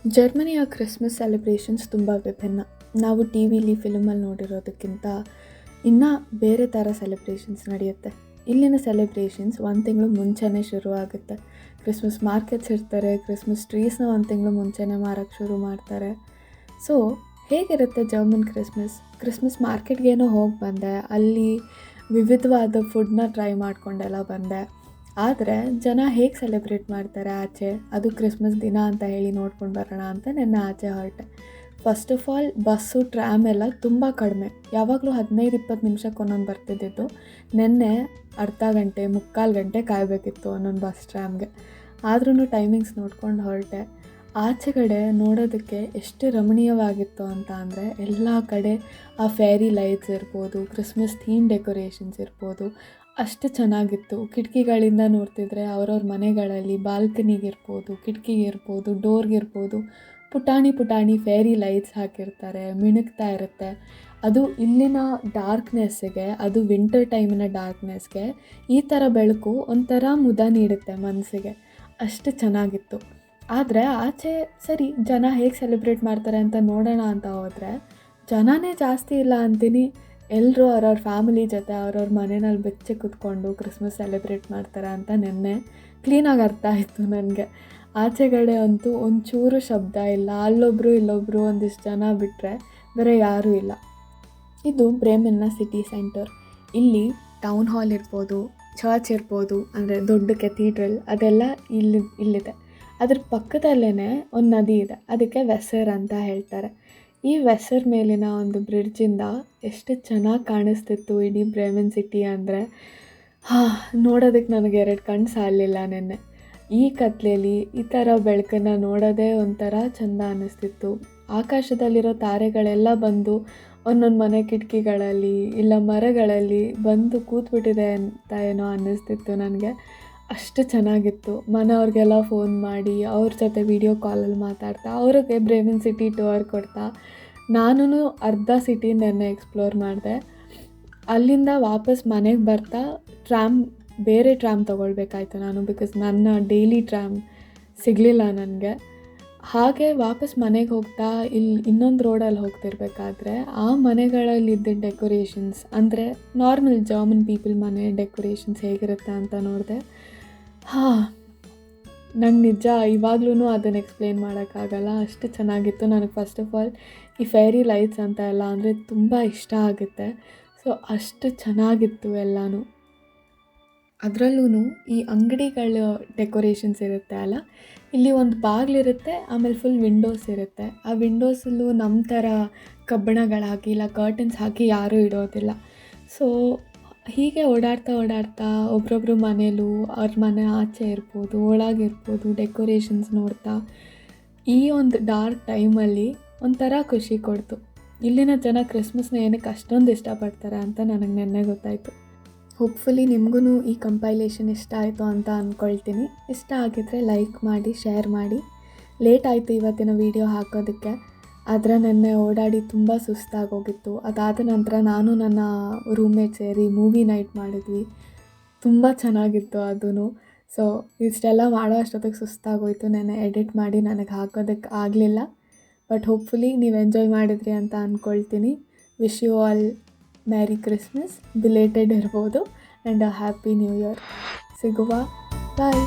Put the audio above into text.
ಜರ್ಮನಿಯ Christmas celebrations ತುಂಬ ವಿಭಿನ್ನ. ನಾವು ಟಿ ವಿಲಿ, ಫಿಲ್ಮಲ್ಲಿ ನೋಡಿರೋದಕ್ಕಿಂತ ಇನ್ನೂ ಬೇರೆ ಥರ ಸೆಲೆಬ್ರೇಷನ್ಸ್ ನಡೆಯುತ್ತೆ. ಇಲ್ಲಿನ ಸೆಲೆಬ್ರೇಷನ್ಸ್ 1 ತಿಂಗಳು ಮುಂಚೆನೇ ಶುರು ಆಗುತ್ತೆ. ಕ್ರಿಸ್ಮಸ್ ಮಾರ್ಕೆಟ್ಸ್ ಇರ್ತಾರೆ, ಕ್ರಿಸ್ಮಸ್ ಟ್ರೀಸ್ನ 1 ತಿಂಗಳು ಮುಂಚೆನೇ ಮಾರೋಕ್ಕೆ ಶುರು ಮಾಡ್ತಾರೆ. ಸೊ ಹೇಗಿರುತ್ತೆ ಜರ್ಮನ್ ಕ್ರಿಸ್ಮಸ್ ಮಾರ್ಕೆಟ್ಗೇನೋ ಹೋಗಿ ಬಂದೆ, ಅಲ್ಲಿ ವಿವಿಧವಾದ ಫುಡ್ನ ಟ್ರೈ ಮಾಡ್ಕೊಂಡೆಲ್ಲ ಬಂದೆ. ಆದರೆ ಜನ ಹೇಗೆ ಸೆಲೆಬ್ರೇಟ್ ಮಾಡ್ತಾರೆ ಆಚೆ, ಅದು ಕ್ರಿಸ್ಮಸ್ ದಿನ ಅಂತ ಹೇಳಿ ನೋಡ್ಕೊಂಡು ಬರೋಣ ಅಂತ ನೆನ್ನೆ ಆಚೆ ಹೊರಟೆ. First of all bus, tram ಎಲ್ಲ ತುಂಬ ಕಡಿಮೆ. ಯಾವಾಗಲೂ 15-20 ನಿಮಿಷಕ್ಕೆ ಒಂದೊಂದು ಬರ್ತಿದ್ದಿದ್ದು, ನೆನ್ನೆ ಅರ್ಧ ಗಂಟೆ, ಮುಕ್ಕಾಲು ಗಂಟೆ ಕಾಯಬೇಕಿತ್ತು ಒಂದೊಂದು ಬಸ್ ಟ್ರ್ಯಾಮ್ಗೆ. ಆದ್ರೂ ಟೈಮಿಂಗ್ಸ್ ನೋಡ್ಕೊಂಡು ಹೊರಟೆ. ಆಚೆಗಡೆ ನೋಡೋದಕ್ಕೆ ಎಷ್ಟು ರಮಣೀಯವಾಗಿತ್ತು ಅಂತ ಅಂದರೆ, ಎಲ್ಲ ಕಡೆ ಆ ಫೇರಿ ಲೈಟ್ಸ್ ಇರ್ಬೋದು, ಕ್ರಿಸ್ಮಸ್ ಥೀಮ್ ಡೆಕೋರೇಷನ್ಸ್ ಇರ್ಬೋದು, ಅಷ್ಟು ಚೆನ್ನಾಗಿತ್ತು. ಕಿಟಕಿಗಳಿಂದ ನೋಡ್ತಿದ್ರೆ ಅವ್ರವ್ರ ಮನೆಗಳಲ್ಲಿ ಬಾಲ್ಕನಿಗಿರ್ಬೋದು, ಕಿಟಕಿಗಿರ್ಬೋದು, ಡೋರ್ಗಿರ್ಬೋದು ಪುಟಾಣಿ ಪುಟಾಣಿ ಫೇರಿ ಲೈಟ್ಸ್ ಹಾಕಿರ್ತಾರೆ, ಮಿಣುಕ್ತಾ ಇರುತ್ತೆ. ಅದು ಇಲ್ಲಿನ ಡಾರ್ಕ್ನೆಸ್ಸಿಗೆ, ಅದು ವಿಂಟರ್ ಟೈಮಿನ ಡಾರ್ಕ್ನೆಸ್ಗೆ ಈ ಥರ ಬೆಳಕು ಒಂಥರ ಮುದ ನೀಡುತ್ತೆ ಮನಸ್ಸಿಗೆ. ಅಷ್ಟು ಚೆನ್ನಾಗಿತ್ತು. ಆದರೆ ಆಚೆ ಸರಿ ಜನ ಹೇಗೆ ಸೆಲೆಬ್ರೇಟ್ ಮಾಡ್ತಾರೆ ಅಂತ ನೋಡೋಣ ಅಂತ ಹೋದರೆ, ಜನನೇ ಜಾಸ್ತಿ ಇಲ್ಲ ಅಂತೀನಿ. ಎಲ್ಲರೂ ಅವ್ರವ್ರ ಫ್ಯಾಮಿಲಿ ಜೊತೆ ಅವ್ರವ್ರ ಮನೆಯಲ್ಲಿ ಬೆಚ್ಚಗೆ ಕೂತ್ಕೊಂಡು ಕ್ರಿಸ್ಮಸ್ ಸೆಲೆಬ್ರೇಟ್ ಮಾಡ್ತಾರೆ ಅಂತ ನೆನ್ನೆ ಕ್ಲೀನಾಗಿ ಅರ್ಥ ಆಯಿತು ನನಗೆ. ಆಚೆಗಡೆ ಅಂತೂ ಒಂಚೂರು ಶಬ್ದ ಇಲ್ಲ, ಅಲ್ಲೊಬ್ಬರು ಇಲ್ಲೊಬ್ಬರು ಒಂದಿಷ್ಟು ಜನ ಬಿಟ್ಟರೆ ಬೇರೆ ಯಾರೂ ಇಲ್ಲ. ಇದು ಬ್ರೇಮೆನ್ನ ಸಿಟಿ ಸೆಂಟರ್. ಇಲ್ಲಿ ಟೌನ್ ಹಾಲ್ ಇರ್ಬೋದು, ಚರ್ಚ್ ಇರ್ಬೋದು, ಅಂದರೆ ದೊಡ್ಡ ಕೆಥೀಡ್ರಲ್, ಅದೆಲ್ಲ ಇಲ್ಲಿದೆ. ಅದ್ರ ಪಕ್ಕದಲ್ಲೇ ಒಂದು ನದಿ ಇದೆ, ಅದಕ್ಕೆ ವೆಸರ್ ಅಂತ ಹೇಳ್ತಾರೆ. ಈ ವೆಸರ್ ಮೇಲಿನ ಒಂದು ಬ್ರಿಡ್ಜಿಂದ ಎಷ್ಟು ಚೆನ್ನಾಗಿ ಕಾಣಿಸ್ತಿತ್ತು ಇಡೀ ಬ್ರೇಮೆನ್ ಸಿಟಿ ಅಂದರೆ, ನೋಡೋದಕ್ಕೆ ನನಗೆ 2 ಕಣ್ಣು ಸಾಲಲಿಲ್ಲ ನೆನ್ನೆ. ಈ ಕತ್ಲೆಯಲ್ಲಿ ಈ ಥರ ಬೆಳಕನ್ನು ನೋಡೋದೇ ಒಂಥರ ಚೆಂದ ಅನ್ನಿಸ್ತಿತ್ತು. ಆಕಾಶದಲ್ಲಿರೋ ತಾರೆಗಳೆಲ್ಲ ಬಂದು ಒಂದೊಂದು ಮನೆ ಕಿಟಕಿಗಳಲ್ಲಿ ಇಲ್ಲ ಮರಗಳಲ್ಲಿ ಬಂದು ಕೂತ್ಬಿಟ್ಟಿದೆ ಅಂತ ಏನೋ ಅನ್ನಿಸ್ತಿತ್ತು ನನಗೆ. ಅಷ್ಟು ಚೆನ್ನಾಗಿತ್ತು. ಮನೆಯವ್ರಿಗೆಲ್ಲ ಫೋನ್ ಮಾಡಿ ಅವ್ರ ಜೊತೆ ವಿಡಿಯೋ ಕಾಲಲ್ಲಿ ಮಾತಾಡ್ತಾ, ಅವ್ರಿಗೆ ಬ್ರೇಮೆನ್ ಸಿಟಿ ಟೂರ್ ಕೊಡ್ತಾ, ನಾನು ಅರ್ಧ ಸಿಟಿ ನೆನ್ನೆ ಎಕ್ಸ್ಪ್ಲೋರ್ ಮಾಡಿದೆ. ಅಲ್ಲಿಂದ ವಾಪಸ್ ಮನೆಗೆ ಬರ್ತಾ ಬೇರೆ ಟ್ರ್ಯಾಮ್ ತೊಗೊಳ್ಬೇಕಾಯ್ತು ನಾನು, ಬಿಕಾಸ್ ನನ್ನ ಡೈಲಿ ಟ್ರ್ಯಾಮ್ ಸಿಗಲಿಲ್ಲ ನನಗೆ. ಹಾಗೆ ವಾಪಸ್ ಮನೆಗೆ ಹೋಗ್ತಾ ಇನ್ನೊಂದು ರೋಡಲ್ಲಿ ಹೋಗ್ತಿರ್ಬೇಕಾದ್ರೆ ಆ ಮನೆಗಳಲ್ಲಿದ್ದ ಡೆಕೋರೇಷನ್ಸ್, ಅಂದರೆ ನಾರ್ಮಲ್ ಜರ್ಮನ್ ಪೀಪಲ್ ಮನೆ ಡೆಕೋರೇಷನ್ಸ್ ಹೇಗಿರುತ್ತೆ ಅಂತ ನೋಡಿದೆ. ನಂಗೆ ನಿಜ ಇವಾಗ್ಲೂ ಅದನ್ನು ಎಕ್ಸ್ಪ್ಲೇನ್ ಮಾಡೋಕ್ಕಾಗಲ್ಲ, ಅಷ್ಟು ಚೆನ್ನಾಗಿತ್ತು. ನನಗೆ ಫಸ್ಟ್ ಆಫ್ ಆಲ್ ಈ ಫೇರಿ ಲೈಟ್ಸ್ ಅಂತ ಎಲ್ಲ ಅಂದರೆ ತುಂಬ ಇಷ್ಟ ಆಗುತ್ತೆ. ಸೊ ಅಷ್ಟು ಚೆನ್ನಾಗಿತ್ತು ಎಲ್ಲನೂ. ಅದರಲ್ಲೂ ಈ ಅಂಗಡಿಗಳ ಡೆಕೋರೇಷನ್ಸ್ ಇರುತ್ತೆ ಅಲ್ಲ, ಇಲ್ಲಿ ಒಂದು ಬಾಗಿಲಿರುತ್ತೆ, ಆಮೇಲೆ ಫುಲ್ ವಿಂಡೋಸ್ ಇರುತ್ತೆ. ಆ ವಿಂಡೋಸಲ್ಲೂ ನಮ್ಮ ಥರ ಕಬ್ಬಣಗಳು ಇಲ್ಲ ಕರ್ಟನ್ಸ್ ಹಾಕಿ ಯಾರೂ ಇಡೋದಿಲ್ಲ. ಸೊ ಹೀಗೆ ಓಡಾಡ್ತಾ ಒಬ್ರೊಬ್ರು ಮನೇಲೂ, ಅವ್ರ ಮನೆ ಆಚೆ ಇರ್ಬೋದು, ಒಳಗಿರ್ಬೋದು, ಡೆಕೋರೇಷನ್ಸ್ ನೋಡ್ತಾ ಈ ಒಂದು ಡಾರ್ಕ್ ಟೈಮಲ್ಲಿ ಒಂಥರ ಖುಷಿ ಕೊಡ್ತು. ಇಲ್ಲಿನ ಜನ ಕ್ರಿಸ್ಮಸ್ನ ಏನಕ್ಕೆ ಅಷ್ಟೊಂದು ಇಷ್ಟಪಡ್ತಾರೆ ಅಂತ ನನಗೆ ನೆನ್ನೆ ಗೊತ್ತಾಯಿತು. ಹೋಪ್ಫುಲಿ ನಿಮಗೂ ಈ ಕಂಪೈಲೇಷನ್ ಇಷ್ಟ ಆಯಿತು ಅಂತ ಅಂದ್ಕೊಳ್ತೀನಿ. ಇಷ್ಟ ಆಗಿದ್ರೆ ಲೈಕ್ ಮಾಡಿ, ಶೇರ್ ಮಾಡಿ. ಲೇಟ್ ಆಯಿತು ಇವತ್ತಿನ ವೀಡಿಯೋ ಹಾಕೋದಕ್ಕೆ, ಆದರೆ ನೆನ್ನೆ ಓಡಾಡಿ ತುಂಬ ಸುಸ್ತಾಗೋಗಿತ್ತು. ಅದಾದ ನಂತರ ನಾನು ನನ್ನ ರೂಮ್ಮೇಟ್ ಸೇರಿ ಮೂವಿ ನೈಟ್ ಮಾಡಿದ್ವಿ. ತುಂಬ ಚೆನ್ನಾಗಿತ್ತು ಅದೂ. ಸೊ ಇಷ್ಟೆಲ್ಲ ಮಾಡೋ ಅಷ್ಟೊತ್ತಿಗೆ ಸುಸ್ತಾಗೋಯಿತು. ನೆನ್ನೆ ಎಡಿಟ್ ಮಾಡಿ ನನಗೆ ಹಾಕೋದಕ್ಕೆ ಆಗಲಿಲ್ಲ. ಬಟ್ ಹೋಪ್ಫುಲಿ ನೀವು ಎಂಜಾಯ್ ಮಾಡಿದ್ರಿ ಅಂತ ಅಂದ್ಕೊಳ್ತೀನಿ. Wish you all merry Christmas, belated ಇರ್ಬೋದು, and a happy new year. ಸಿಗುವ, ಬಾಯ್.